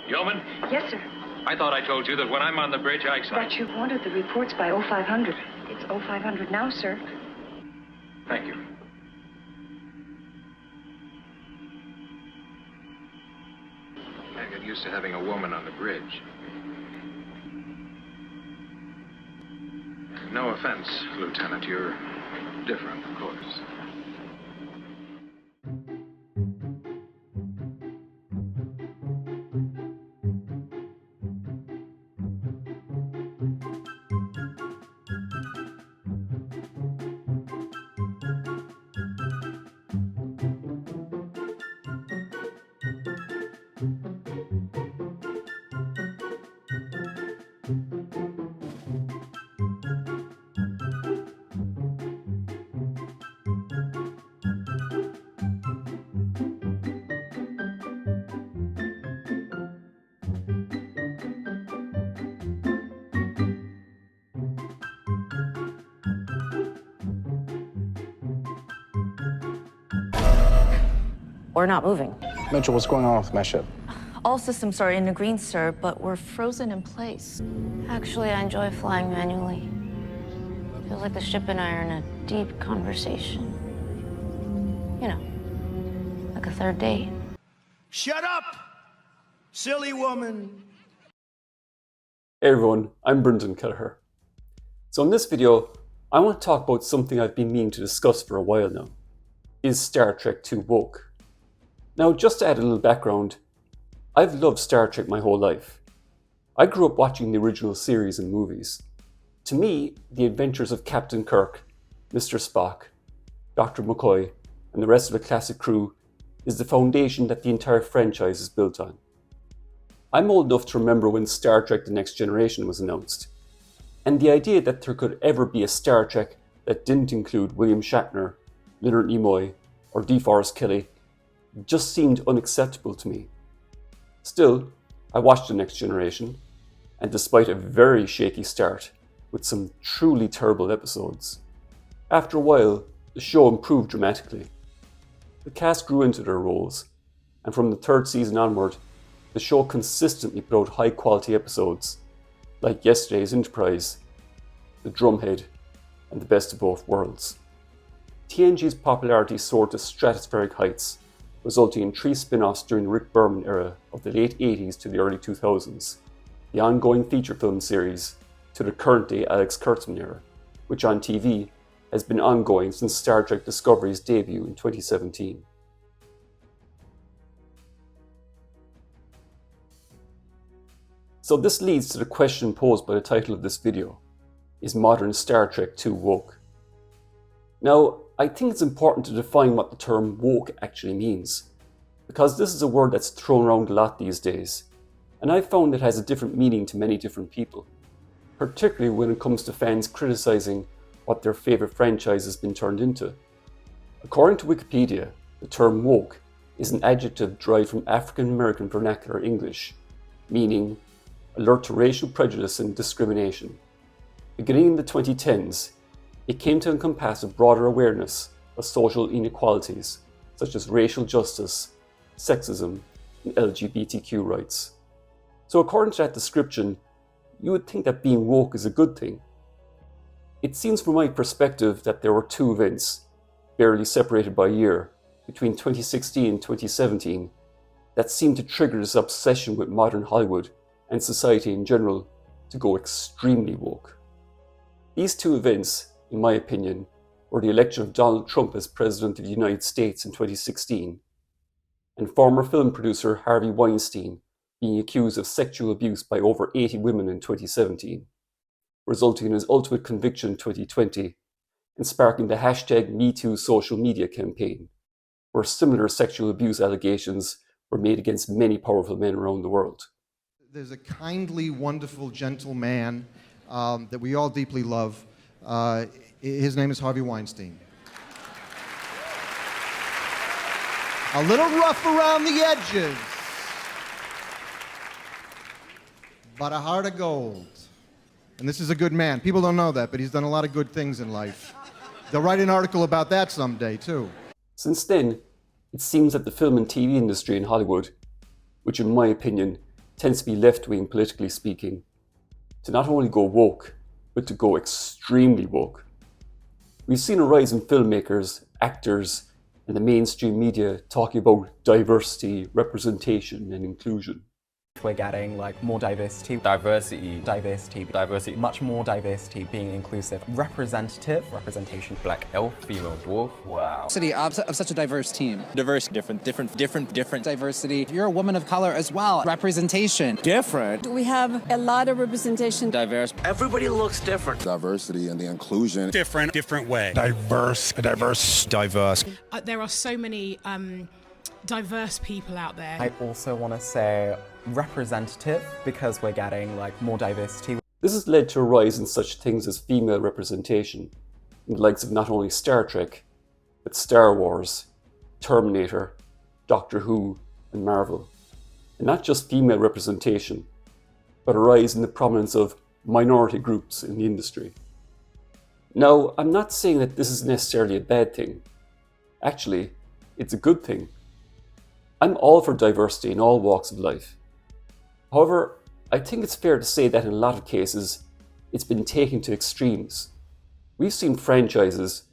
Yeoman? Yes, sir. I thought I told you that when I'm on the bridge, I But you wanted the reports by 0500. It's 0500 now, sir. Thank you. Can't get used to having a woman on the bridge. No offense, Lieutenant. You're different, of course. We're not moving. Mitchell, what's going on with my ship? All systems are in the green, sir, but we're frozen in place. Actually, I enjoy flying manually. Feels like the ship and I are in a deep conversation. You know, like a third date. Shut up, silly woman. Hey everyone, I'm Brendan Kelleher. So in this video, I want to talk about something I've been meaning to discuss for a while now. Is Star Trek too woke? Now, just to add a little background, I've loved Star Trek my whole life. I grew up watching the original series and movies. To me, the adventures of Captain Kirk, Mr. Spock, Dr. McCoy, and the rest of the classic crew is the foundation that the entire franchise is built on. I'm old enough to remember when Star Trek The Next Generation was announced, and the idea that there could ever be a Star Trek that didn't include William Shatner, Leonard Nimoy, or DeForest Kelley just seemed unacceptable to me. Still, I watched The Next Generation, and despite a very shaky start with some truly terrible episodes, after a while the show improved dramatically. The cast grew into their roles, and from the third season onward, the show consistently put out high quality episodes like Yesterday's Enterprise, The Drumhead, and The Best of Both Worlds. TNG's popularity soared to stratospheric heights, resulting in 3 spin-offs during the Rick Berman era of the late 80s to the early 2000s, the ongoing feature film series to the current-day Alex Kurtzman era, which on TV has been ongoing since Star Trek Discovery's debut in 2017. So this leads to the question posed by the title of this video: is modern Star Trek too woke? Now, I think it's important to define what the term woke actually means, because this is a word that's thrown around a lot these days, and I've found it has a different meaning to many different people, particularly when it comes to fans criticizing what their favorite franchise has been turned into. According to Wikipedia, the term woke is an adjective derived from African American vernacular English, meaning alert to racial prejudice and discrimination. Beginning in the 2010s, it came to encompass a broader awareness of social inequalities, such as racial justice, sexism, and LGBTQ rights. So according to that description, you would think that being woke is a good thing. It seems from my perspective that there were 2 events, barely separated by a year, between 2016 and 2017, that seemed to trigger this obsession with modern Hollywood and society in general to go extremely woke. These 2 events, in my opinion, were the election of Donald Trump as President of the United States in 2016, and former film producer Harvey Weinstein being accused of sexual abuse by over 80 women in 2017, resulting in his ultimate conviction in 2020 and sparking the #MeToo social media campaign, where similar sexual abuse allegations were made against many powerful men around the world. There's a kindly, wonderful, gentle man that we all deeply love. His name is Harvey Weinstein. A little rough around the edges, but a heart of gold. And this is a good man. People don't know that, but he's done a lot of good things in life. They'll write an article about that someday, too. Since then, it seems that the film and TV industry in Hollywood, which in my opinion tends to be left-wing politically speaking, to not only go woke, but to go extremely woke. We've seen a rise in filmmakers, actors, and the mainstream media talking about diversity, representation, and inclusion. We're getting like more diversity, much more diversity, being inclusive, representation, black elf, female dwarf, wow. Diversity of such a diverse team. Diverse, different. Diversity. If you're a woman of color as well, representation. Different. We have a lot of representation. Diverse. Everybody looks different. Diversity and the inclusion. Different way. Diverse. There are so many diverse people out there. I also want to say representative, because we're getting like more diversity. This has led to a rise in such things as female representation in the likes of not only Star Trek, but Star Wars, Terminator, Doctor Who, and Marvel. And not just female representation, but a rise in the prominence of minority groups in the industry. Now, I'm not saying that this is necessarily a bad thing. Actually, it's a good thing. I'm all for diversity in all walks of life. However, I think it's fair to say that in a lot of cases, it's been taken to extremes. We've seen franchises,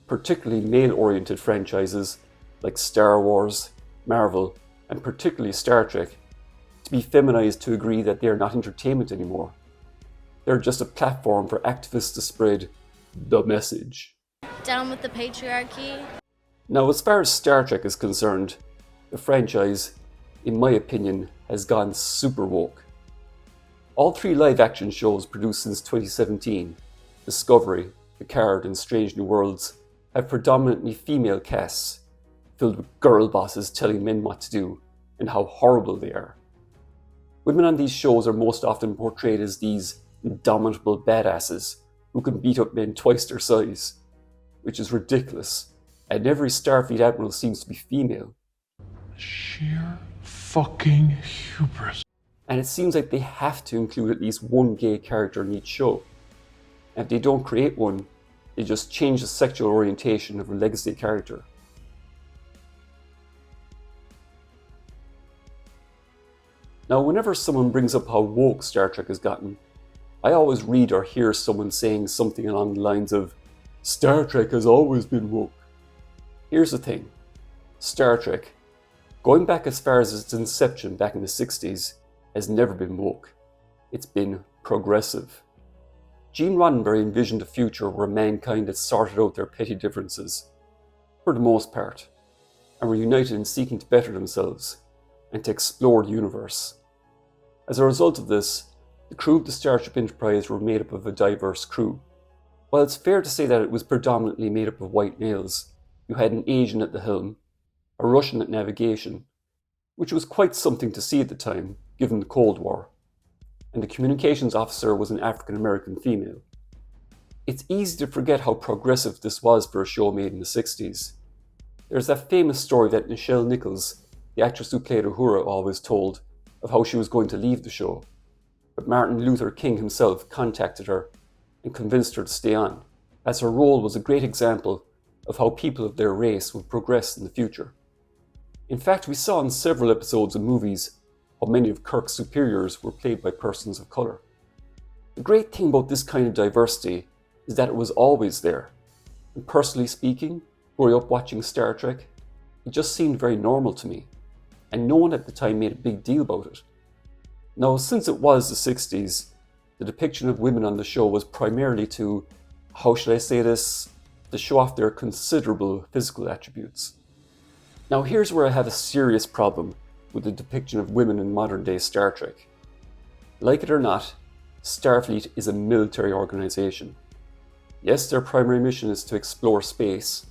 particularly male-oriented franchises, like Star Wars, Marvel, and particularly Star Trek, to be feminized to agree that they are not entertainment anymore. They're just a platform for activists to spread the message. Down with the patriarchy. Now, as far as Star Trek is concerned, the franchise, in my opinion, has gone super woke. All 3 live-action shows produced since 2017, Discovery, Picard, and Strange New Worlds, have predominantly female casts, filled with girl bosses telling men what to do and how horrible they are. Women on these shows are most often portrayed as these indomitable badasses who can beat up men twice their size, which is ridiculous, and every Starfleet admiral seems to be female. Sheer fucking hubris. And it seems like they have to include at least one gay character in each show. And if they don't create one, they just change the sexual orientation of a legacy character. Now, whenever someone brings up how woke Star Trek has gotten, I always read or hear someone saying something along the lines of, Star Trek has always been woke. Here's the thing. Star Trek, going back as far as its inception back in the 60s, has never been woke. It's been progressive. Gene Roddenberry envisioned a future where mankind had sorted out their petty differences, for the most part, and were united in seeking to better themselves and to explore the universe. As a result of this, the crew of the Starship Enterprise were made up of a diverse crew. While it's fair to say that it was predominantly made up of white males, you had an Asian at the helm, a Russian at navigation, which was quite something to see at the time, given the Cold War, and the communications officer was an African-American female. It's easy to forget how progressive this was for a show made in the 60s. There's that famous story that Nichelle Nichols, the actress who played Uhura, always told of how she was going to leave the show, but Martin Luther King himself contacted her and convinced her to stay on, as her role was a great example of how people of their race would progress in the future. In fact, we saw in several episodes of movies how many of Kirk's superiors were played by persons of colour. The great thing about this kind of diversity is that it was always there. And personally speaking, growing up watching Star Trek, it just seemed very normal to me, and no one at the time made a big deal about it. Now, since it was the 60s, the depiction of women on the show was primarily to, how should I say this, to show off their considerable physical attributes. Now here's where I have a serious problem with the depiction of women in modern day Star Trek. Like it or not, Starfleet is a military organization. Yes, their primary mission is to explore space,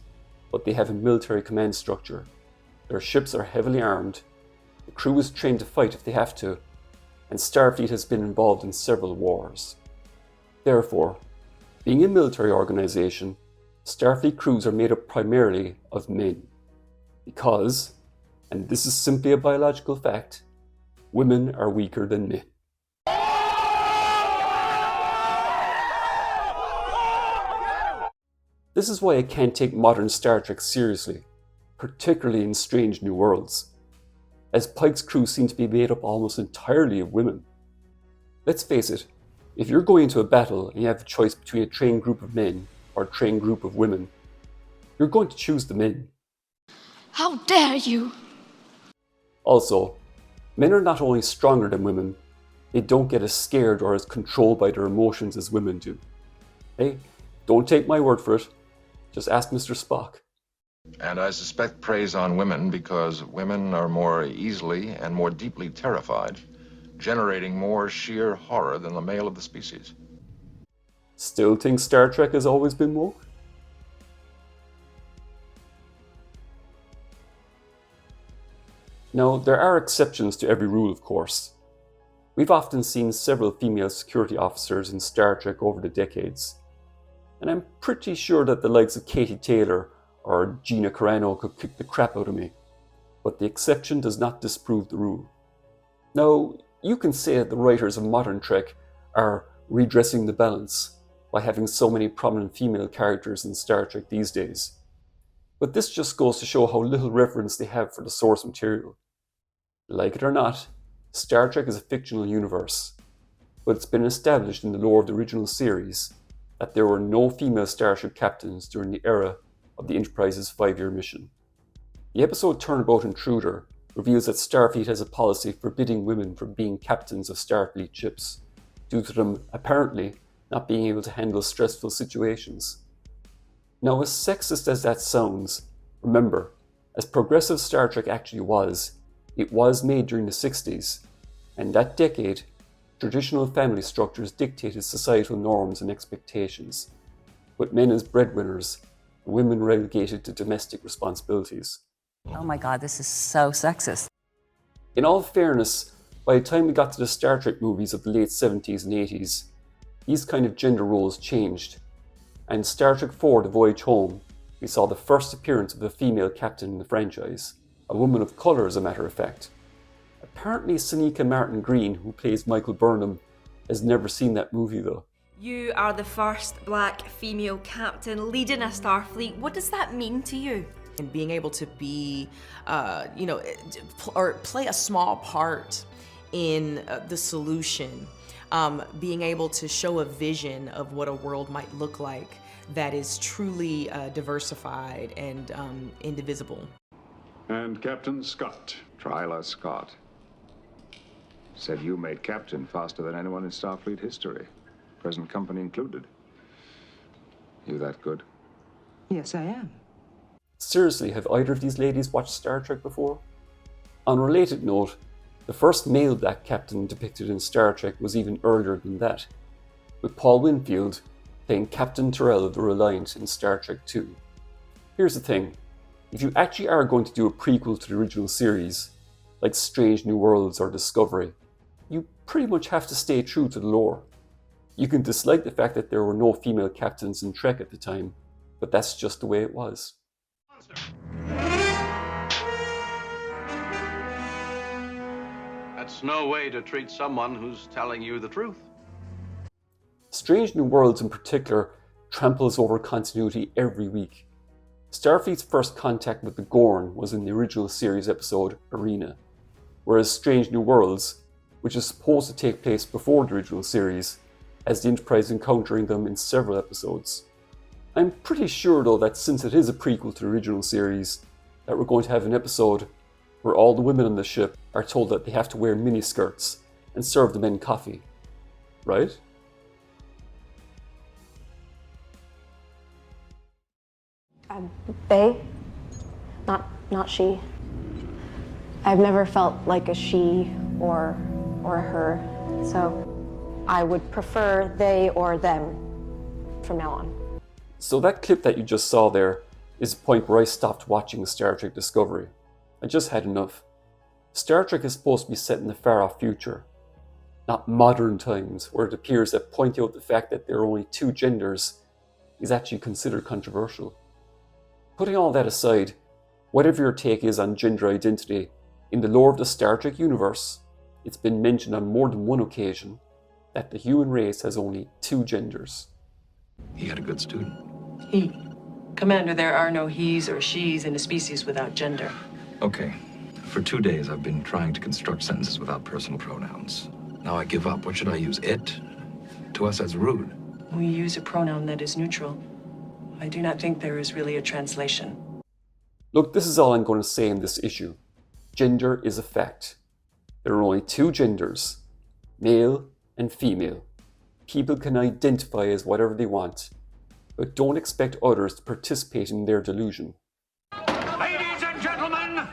but they have a military command structure. Their ships are heavily armed, the crew is trained to fight if they have to, and Starfleet has been involved in several wars. Therefore, being a military organization, Starfleet crews are made up primarily of men. Because, and this is simply a biological fact, women are weaker than men. This is why I can't take modern Star Trek seriously, particularly in Strange New Worlds. as Pike's crew seemed to be made up almost entirely of women. Let's face it, if you're going into a battle and you have a choice between a trained group of men or a trained group of women, you're going to choose the men. How dare you! Also, men are not only stronger than women, they don't get as scared or as controlled by their emotions as women do. Hey, don't take my word for it. Just ask Mr. Spock. And I suspect preys on women because women are more easily and more deeply terrified, generating more sheer horror than the male of the species. Still think Star Trek has always been woke? Now, there are exceptions to every rule, of course. We've often seen several female security officers in Star Trek over the decades, and I'm pretty sure that the likes of Katie Taylor or Gina Carano could kick the crap out of me, but the exception does not disprove the rule. Now, you can say that the writers of modern Trek are redressing the balance by having so many prominent female characters in Star Trek these days, but this just goes to show how little reverence they have for the source material. Like it or not, Star Trek is a fictional universe, but it's been established in the lore of the original series that there were no female starship captains during the era of the Enterprise's 5-year mission. The episode Turnabout Intruder reveals that Starfleet has a policy forbidding women from being captains of Starfleet ships, due to them apparently not being able to handle stressful situations. Now, as sexist as that sounds, remember, as progressive Star Trek actually was, it was made during the 60s, and that decade, traditional family structures dictated societal norms and expectations, with men as breadwinners and women relegated to domestic responsibilities. Oh my God, this is so sexist. In all fairness, by the time we got to the Star Trek movies of the late 70s and 80s, these kind of gender roles changed, and in Star Trek IV: The Voyage Home, we saw the first appearance of a female captain in the franchise, a woman of colour as a matter of fact. Apparently Sonequa Martin Green, who plays Michael Burnham, has never seen that movie though. You are the first black female captain leading a Starfleet. What does that mean to you? And being able to be, or play a small part in the solution, being able to show a vision of what a world might look like that is truly diversified and indivisible. And Captain Scott. Tryla Scott said you made captain faster than anyone in Starfleet history, present company included. You that good? Yes, I am. Seriously, have either of these ladies watched Star Trek before? On a related note, the first male black captain depicted in Star Trek was even earlier than that, with Paul Winfield playing Captain Terrell of the Reliant in Star Trek II. Here's the thing, if you actually are going to do a prequel to the original series, like Strange New Worlds or Discovery, you pretty much have to stay true to the lore. You can dislike the fact that there were no female captains in Trek at the time, but that's just the way it was. That's no way to treat someone who's telling you the truth. Strange New Worlds in particular tramples over continuity every week. Starfleet's first contact with the Gorn was in the original series episode Arena, whereas Strange New Worlds, which is supposed to take place before the original series, has the Enterprise encountering them in several episodes. I'm pretty sure though that since it is a prequel to the original series, that we're going to have an episode where all the women on the ship are told that they have to wear miniskirts and serve the men coffee. Right? They, not she. I've never felt like a she or a her, so I would prefer they or them from now on. So that clip that you just saw there is the point where I stopped watching Star Trek Discovery. I just had enough. Star Trek is supposed to be set in the far-off future, not modern times, where it appears that pointing out the fact that there are only two genders is actually considered controversial. Putting all that aside, whatever your take is on gender identity, in the lore of the Star Trek universe, it's been mentioned on more than one occasion that the human race has only two genders. He had a good student. He. Commander, there are no he's or she's in a species without gender. Okay. For 2 days, I've been trying to construct sentences without personal pronouns. Now I give up. What should I use? It? To us, that's rude. We use a pronoun that is neutral. I do not think there is really a translation. Look, this is all I'm going to say in this issue. Gender is a fact. There are only two genders, male and female. People can identify as whatever they want, but don't expect others to participate in their delusion. Ladies and gentlemen,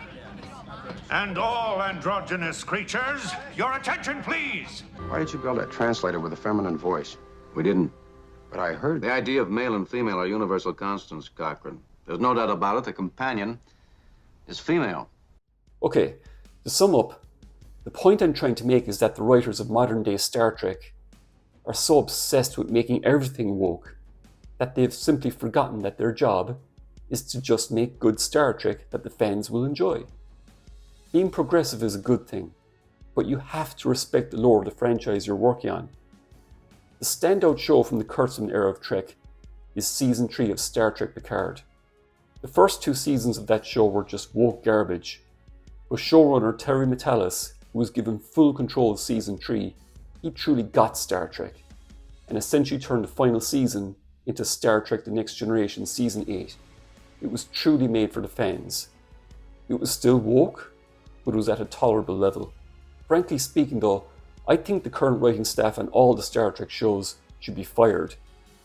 and all androgynous creatures, your attention, please. Why did you build a translator with a feminine voice? We didn't. But I heard... The idea of male and female are universal constants, Cochrane. There's no doubt about it, the companion is female. Okay, to sum up, the point I'm trying to make is that the writers of modern-day Star Trek are so obsessed with making everything woke that they've simply forgotten that their job is to just make good Star Trek that the fans will enjoy. Being progressive is a good thing, but you have to respect the lore of the franchise you're working on. The standout show from the Kurtzman era of Trek is Season 3 of Star Trek Picard. The first 2 seasons of that show were just woke garbage, but showrunner Terry Matalas, who was given full control of Season 3, he truly got Star Trek, and essentially turned the final season into Star Trek The Next Generation Season 8. It was truly made for the fans. It was still woke, but it was at a tolerable level. Frankly speaking though, I think the current writing staff on all the Star Trek shows should be fired,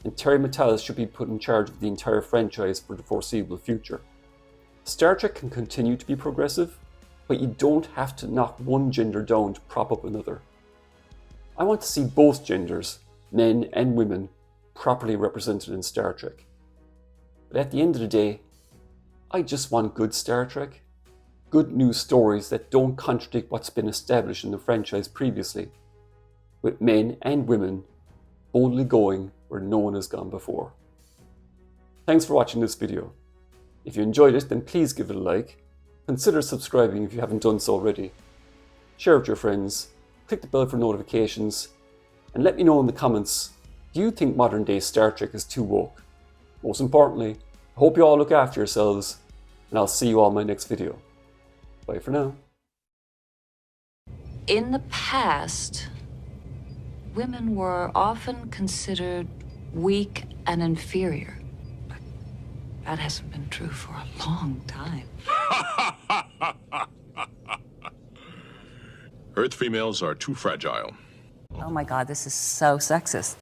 and Terry Matalas should be put in charge of the entire franchise for the foreseeable future. Star Trek can continue to be progressive, but you don't have to knock one gender down to prop up another. I want to see both genders, men and women, properly represented in Star Trek. But at the end of the day, I just want good Star Trek. Good news stories that don't contradict what's been established in the franchise previously, with men and women boldly going where no one has gone before. Thanks for watching this video. If you enjoyed it, then please give it a like. Consider subscribing if you haven't done so already. Share it with your friends, click the bell for notifications, and let me know in the comments, do you think modern day Star Trek is too woke? Most importantly, I hope you all look after yourselves, and I'll see you all in my next video. Bye for now. In the past, women were often considered weak and inferior. But that hasn't been true for a long time. Earth females are too fragile. Oh my God, this is so sexist.